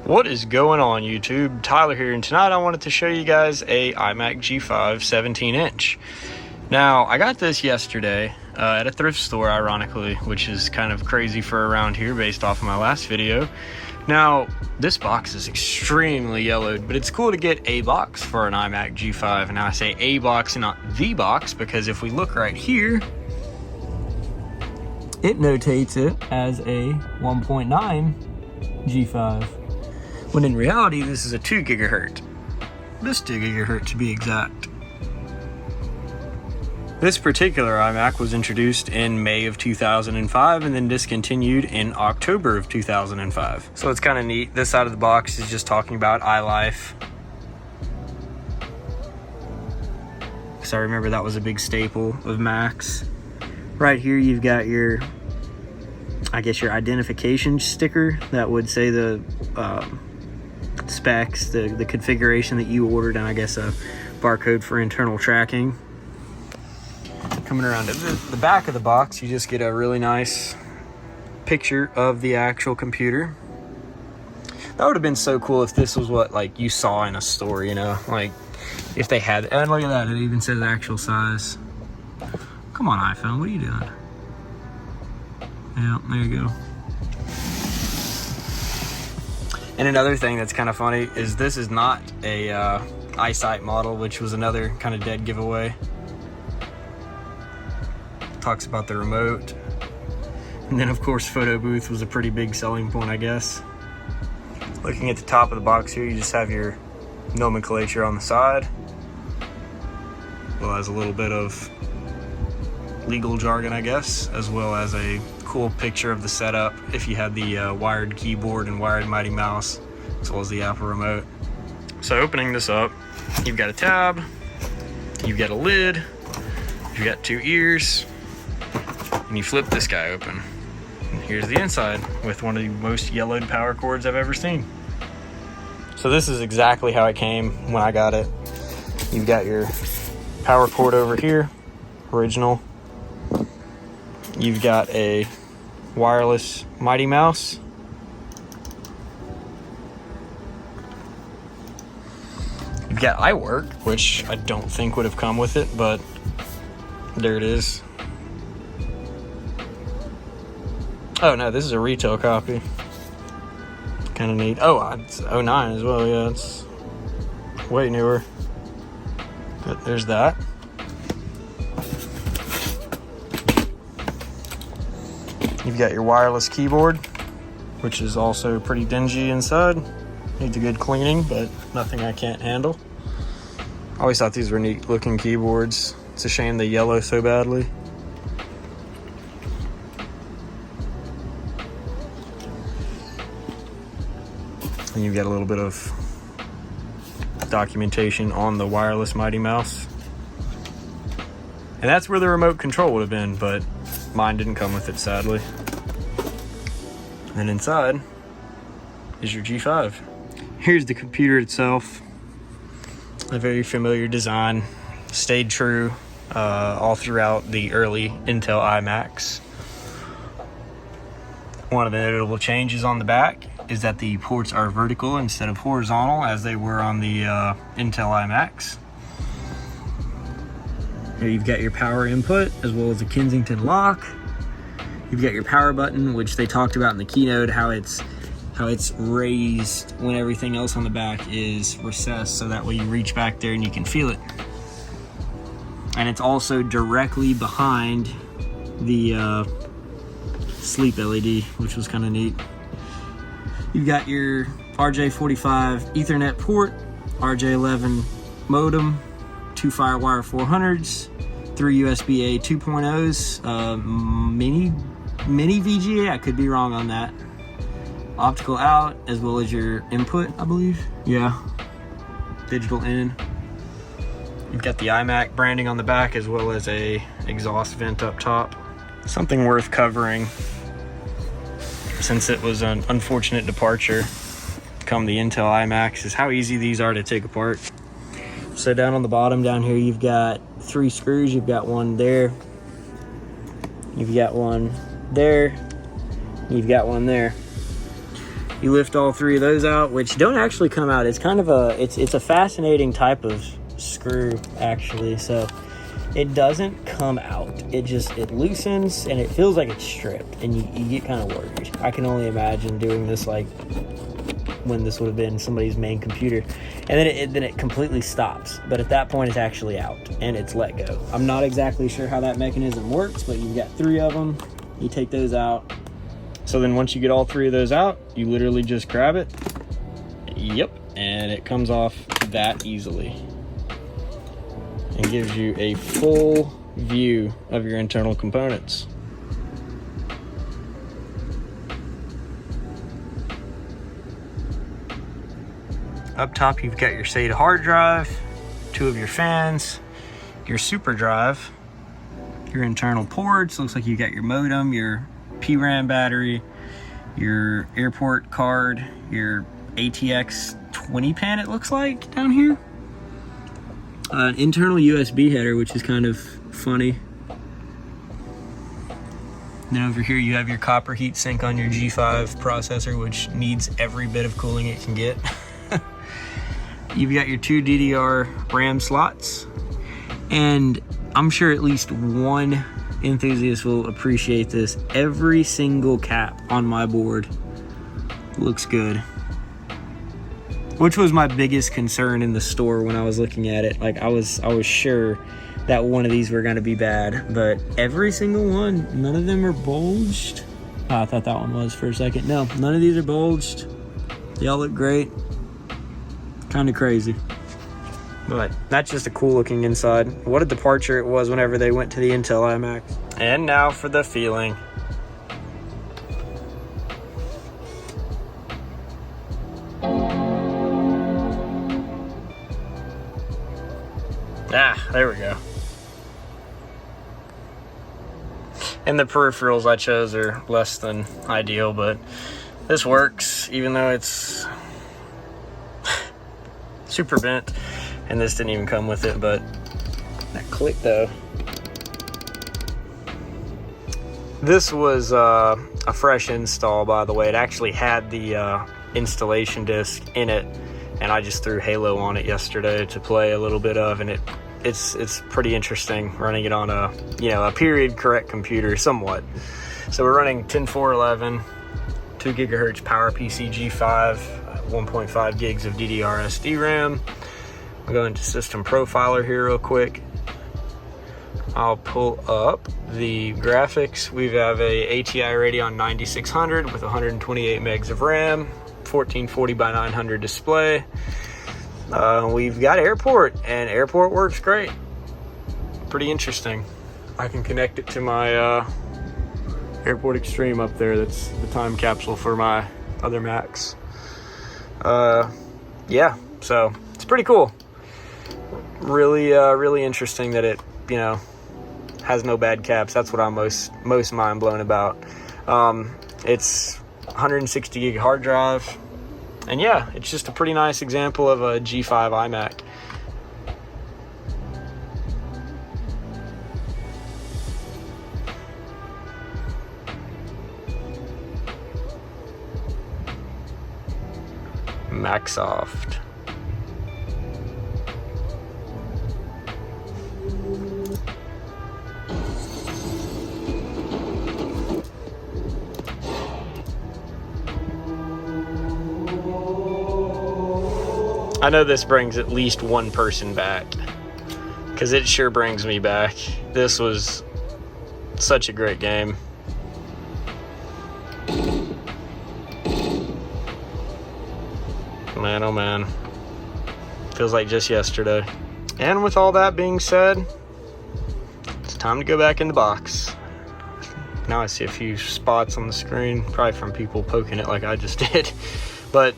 What is going on, YouTube? Tyler here, and tonight I wanted to show you guys a iMac G5 17-inch. Now, I got this yesterday at a thrift store, ironically, which is kind of crazy for around here based off of my last video. Now, this box is extremely yellowed, but it's cool to get a box for an iMac G5. And now I say a box and not the box, because if we look right here, it notates it as a 1.9 G5. When in reality, this is a 2 gigahertz. This 2 gigahertz to be exact. This particular iMac was introduced in May of 2005 and then discontinued in October of 2005. So it's kind of neat. This side of the box is just talking about iLife. So I remember that was a big staple of Macs. Right here you've got your, I guess, your identification sticker that would say the specs, the configuration that you ordered, and I guess a barcode for internal tracking. Coming around to the back of the box, you just get a really nice picture of the actual computer. That would have been so cool if this was what like you saw in a store, you know, like if they had, and look at that, it even says actual size. Come on, iPhone, what are you doing? Yeah, there you go. And another thing that's kind of funny is this is not a iSight model, which was another kind of dead giveaway. Talks about the remote. And then of course photo booth was a pretty big selling point, I guess. Looking at the top of the box here, you just have your nomenclature on the side. Well, as a little bit of legal jargon, I guess, as well as a cool picture of the setup if you had the wired keyboard and wired mighty mouse, as well as the Apple remote. So opening this up, you've got a tab, you've got a lid, you've got 2 ears, and you flip this guy open. And here's the inside with one of the most yellowed power cords I've ever seen. So this is exactly how it came when I got it. You've got your power cord over here, original. You've got a wireless mighty mouse. You've got iWork, which I don't think would have come with it, but there it is. Oh no, this is a retail copy. Kind of neat. Oh, it's 09 as well. Yeah, it's way newer. But there's that. You've got your wireless keyboard, which is also pretty dingy inside. Needs a good cleaning, but nothing I can't handle. I always thought these were neat looking keyboards. It's a shame they yellow so badly. And you've got a little bit of documentation on the wireless mighty mouse. And that's where the remote control would have been, but mine didn't come with it, sadly. And inside is your G5. Here's the computer itself. A very familiar design. Stayed true all throughout the early Intel iMacs. One of the notable changes on the back is that the ports are vertical instead of horizontal as they were on the Intel iMacs. Here you've got your power input as well as a Kensington lock. You've got your power button, which they talked about in the keynote, how it's raised when everything else on the back is recessed, so that way you reach back there and you can feel it. And it's also directly behind the sleep LED, which was kind of neat. You've got your RJ45 Ethernet port, RJ11 modem, 2 FireWire 400s, 3 USB-A 2.0s, mini VGA, I could be wrong on that. Optical out, as well as your input, I believe. Yeah, digital in. You've got the iMac branding on the back, as well as a exhaust vent up top. Something worth covering, since it was an unfortunate departure come the Intel iMacs, is how easy these are to take apart. So down on the bottom down here, you've got 3 screws. You've got one there, you've got one there, you've got one there. You lift all three of those out, which don't actually come out. It's kind of it's a fascinating type of screw, actually. So it doesn't come out. It loosens, and it feels like it's stripped, and you get kind of worried. I can only imagine doing this like when this would have been somebody's main computer, and then it completely stops. But at that point, it's actually out and it's let go. I'm not exactly sure how that mechanism works, but you've got three of them. You take those out. So then once you get all three of those out, you literally just grab it. Yep, and it comes off that easily and gives you a full view of your internal components. Up top, you've got your SATA hard drive, two of your fans, your super drive, your internal ports. Looks like you got your modem, your PRAM battery, your airport card, your ATX 20 pin, it looks like, down here. An internal USB header, which is kind of funny. Then over here you have your copper heat sink on your G5 processor, which needs every bit of cooling it can get. You've got your two DDR RAM slots, and I'm sure at least one enthusiast will appreciate this. Every single cap on my board looks good, which was my biggest concern in the store when I was looking at it. Like I was sure that one of these were going to be bad, but every single one, none of them are bulged. Oh, I thought that one was for a second. No, none of these are bulged. They all look great. Kind of crazy, but that's just a cool looking inside. What a departure it was whenever they went to the Intel iMac. And now for the feeling. There we go. And the peripherals I chose are less than ideal, but this works, even though it's super bent, and this didn't even come with it. But that click though, this was a fresh install, by the way. It actually had the installation disc in it, and I just threw Halo on it yesterday to play a little bit of, and it's pretty interesting running it on a period correct computer somewhat. So we're running 10411, 2 gigahertz PowerPC G5, 1.5 gigs of DDR SD RAM. I'll go into System Profiler here real quick. I'll pull up the graphics. We have a ATI Radeon 9600 with 128 megs of RAM, 1440 by 900 display. We've got Airport, and Airport works great. Pretty interesting. I can connect it to my Airport Extreme up there. That's the time capsule for my other Macs. Yeah, so it's pretty cool. Really interesting that it, has no bad caps. That's what I'm most mind blown about. It's 160 gig hard drive, and yeah, it's just a pretty nice example of a G5 iMac. Macsoft. I know this brings at least one person back, because it sure brings me back. This was such a great game. Man, oh man. Feels like just yesterday. And with all that being said, it's time to go back in the box. Now I see a few spots on the screen, probably from people poking it like I just did. But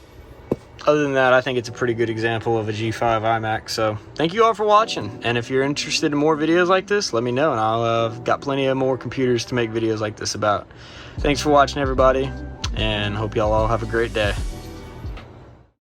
other than that, I think it's a pretty good example of a G5 iMac. So thank you all for watching. And if you're interested in more videos like this, let me know. And I've got plenty of more computers to make videos like this about. Thanks for watching, everybody. And hope y'all all have a great day.